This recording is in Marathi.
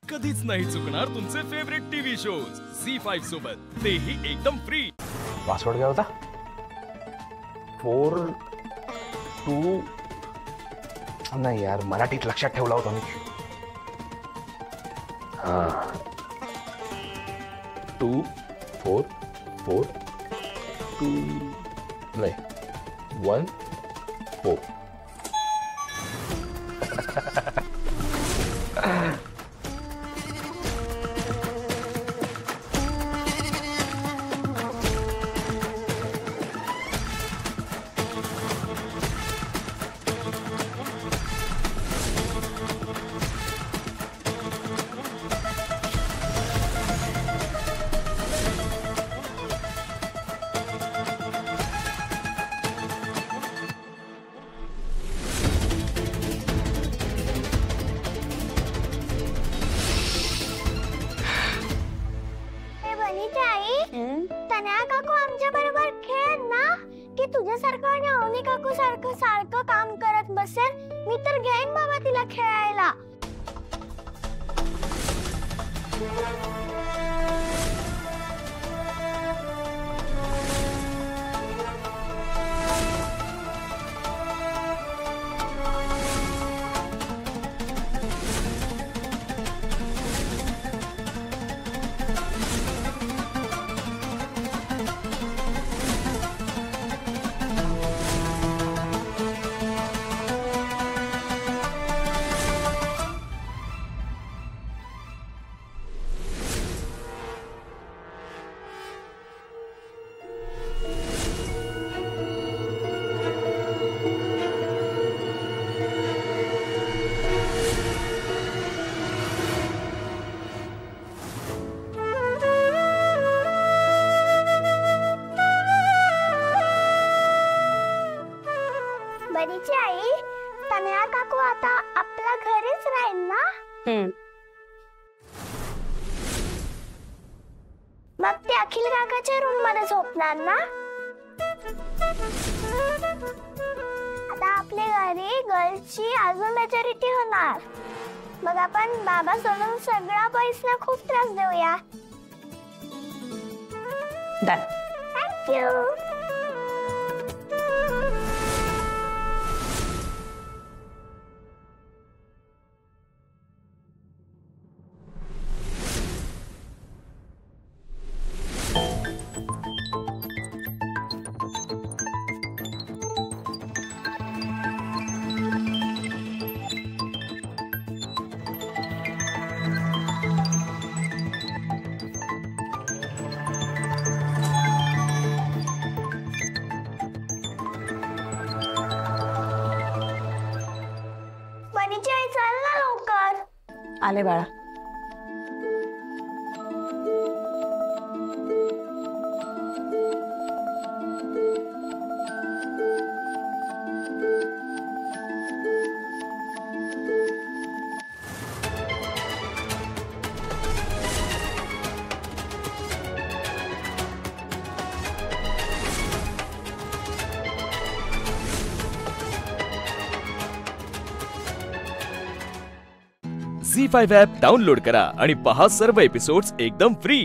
कधीच नाही चुकणार तुमचे फेवरेट टीव्ही शोज झी5 सोबत, तेही एकदम फ्री। पासवर्ड काय होता? 4 2 नाही यार, मराठीत लक्षात ठेवला होता मी। हाँ 2 4 4 2 नहीं 1 4 तुझ्यासारखं आणि अवनी काकू सारखं काम करत बसेल मी तर घेईन बाबा तिला खेळायला। बरीची आई, तनया काकू आता आपल्या घरीच राहील ना? मग ते अखिल काकाच्या रूम मध्ये झोपणार ना? आता आपल्या घरी गर्ल्सची अजून मेजॉरिटी होणार। मग आपण बाबा सोडून सगळ्या बॉईजना खूप त्रास देऊया। डन। थँक्यू। आले बाळा। झी5 ॲप डाउनलोड करा आणि पहा सर्व एपिसोड्स एकदम फ्री।